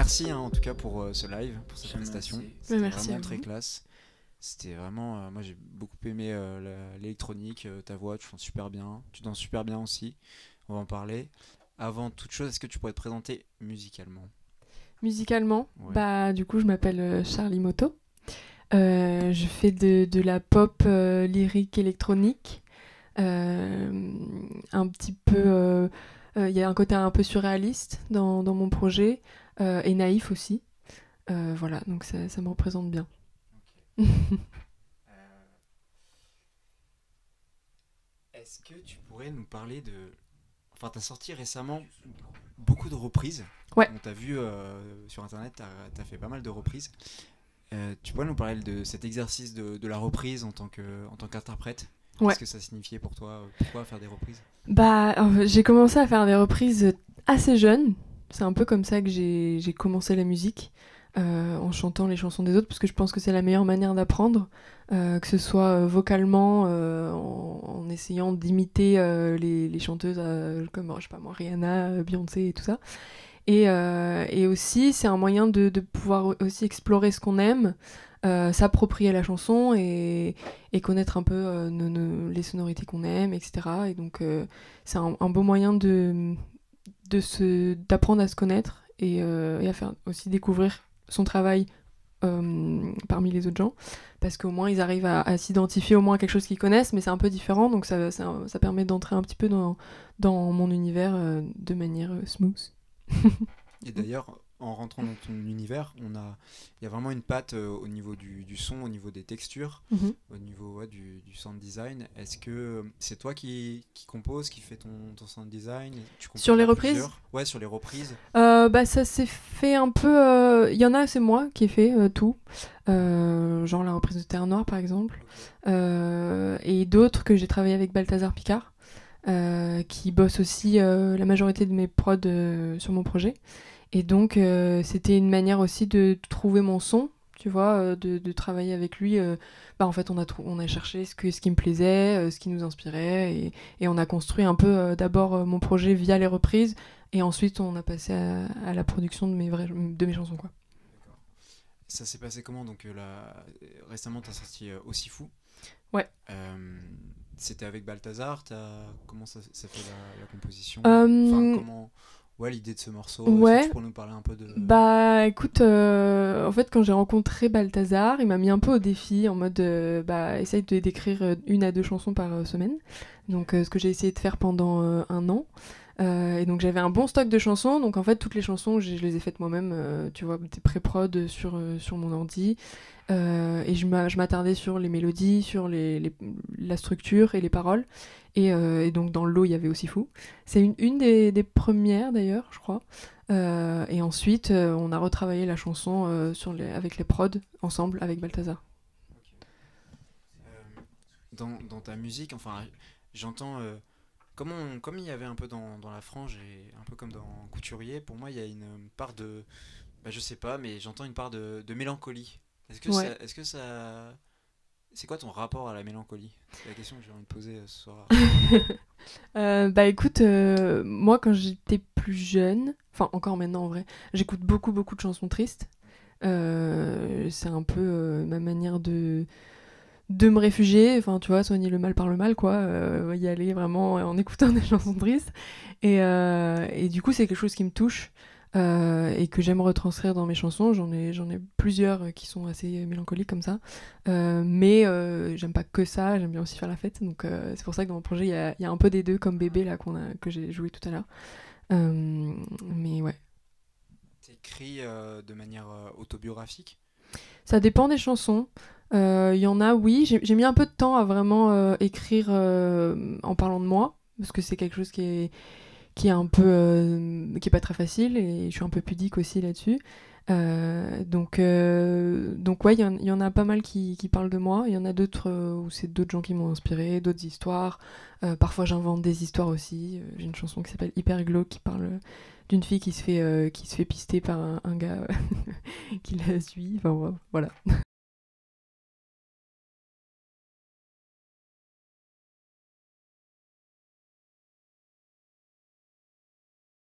merci en tout cas pour ce live, pour cette prestation. Merci. C'était Merci vraiment à très vous. classe. C'était vraiment, moi j'ai beaucoup aimé l'électronique, ta voix, tu chantes super bien, tu danses super bien aussi. On va en parler. Avant toute chose, est-ce que tu pourrais te présenter musicalement? Musicalement, Ouais. bah du coup je m'appelle Charlie Moto. Je fais de la pop lyrique électronique. Un petit peu, il y a un côté un peu surréaliste dans mon projet et naïf aussi. Voilà, donc ça me représente bien. Euh, Est-ce que tu pourrais nous parler de... Enfin, t'as sorti récemment beaucoup de reprises. Ouais. On t'a vu sur internet, t'as fait pas mal de reprises. Tu pourrais nous parler de cet exercice de la reprise en tant qu'interprète? Ouais. Qu'est-ce que ça signifiait pour toi? Pourquoi faire des reprises? Bah, j'ai commencé à faire des reprises assez jeune. C'est un peu comme ça que j'ai commencé la musique, en chantant les chansons des autres, parce que je pense que c'est la meilleure manière d'apprendre, que ce soit vocalement, en essayant d'imiter les chanteuses comme, je sais pas moi, Rihanna, Beyoncé et tout ça. Et aussi, c'est un moyen de pouvoir aussi explorer ce qu'on aime, s'approprier la chanson et connaître un peu les sonorités qu'on aime, etc. Et donc, c'est un beau moyen d'apprendre à se connaître et à faire aussi découvrir son travail parmi les autres gens, parce qu'au moins ils arrivent à s'identifier au moins à quelque chose qu'ils connaissent, mais c'est un peu différent, donc ça permet d'entrer un petit peu dans mon univers de manière smooth. Et d'ailleurs, en rentrant dans ton univers, il y a vraiment une patte au niveau du son, au niveau des textures, Mhm. au niveau du sound design. Est-ce que c'est toi qui compose, qui fait ton sound design? Tu composes Sur les à reprises plusieurs? Ouais, sur les reprises. Bah ça s'est fait un peu. Il y en a, c'est moi qui ai fait tout. Genre la reprise de Terre Noire par exemple. Et d'autres que j'ai travaillé avec Balthazar Picard, qui bosse aussi la majorité de mes prods sur mon projet. Et donc c'était une manière aussi de trouver mon son, tu vois, de travailler avec lui. Bah, en fait, on a cherché ce qui me plaisait, ce qui nous inspirait, et on a construit un peu d'abord mon projet via les reprises, et ensuite on a passé à la production de mes chansons, quoi. D'accord. Ça s'est passé comment? Donc là, récemment, tu as sorti Aussi Fou. Ouais. C'était avec Balthazar. Comment ça fait la composition? Enfin, Euh, comment... Ouais, l'idée de ce morceau. Est-ce que tu ouais. pourrais nous parler un peu de... Bah écoute, en fait quand j'ai rencontré Balthazar, il m'a mis un peu au défi en mode bah essaye de d'écrire 1 à 2 chansons par semaine. Donc ce que j'ai essayé de faire pendant 1 an. Et donc j'avais un bon stock de chansons, donc en fait toutes les chansons je les ai faites moi-même, tu vois, des pré-prod sur mon ordi. Et je m'attardais sur les mélodies, sur la structure et les paroles. Et donc dans le lot il y avait Aussi Fou. C'est une des premières d'ailleurs, je crois. Et ensuite, on a retravaillé la chanson avec les prods, ensemble, avec Balthazar. Euh, dans ta musique, enfin, j'entends... comme il y avait un peu dans La Frange et un peu comme dans Couturier, pour moi, il y a une part de... Bah, je sais pas, mais j'entends une part de mélancolie. Ouais. Est-ce que ça... C'est quoi ton rapport à la mélancolie? C'est la question que j'ai envie de poser ce soir. Bah écoute, moi quand j'étais plus jeune, enfin encore maintenant en vrai, j'écoute beaucoup de chansons tristes. C'est un peu ma manière de me réfugier, enfin tu vois, soigner le mal par le mal, quoi, y aller vraiment en écoutant des chansons tristes. Et du coup c'est quelque chose qui me touche, et que j'aime retranscrire dans mes chansons. J'en ai plusieurs qui sont assez mélancoliques comme ça, mais j'aime pas que ça, j'aime bien aussi faire la fête, donc c'est pour ça que dans mon projet il y a un peu des deux, comme Bébé là que j'ai joué tout à l'heure. Mais ouais. T'écris de manière autobiographique? Ça dépend des chansons. Il y en a, oui. J'ai mis un peu de temps à vraiment écrire en parlant de moi, parce que c'est quelque chose qui est un peu, qui est pas très facile, et je suis un peu pudique aussi là-dessus. Donc ouais, il y en a pas mal qui parlent de moi. Il y en a d'autres où c'est d'autres gens qui m'ont inspiré, d'autres histoires. Parfois j'invente des histoires aussi. J'ai une chanson qui s'appelle Hyper Glauque, qui parle d'une fille qui se fait pister par un gars qui la suit. Enfin voilà.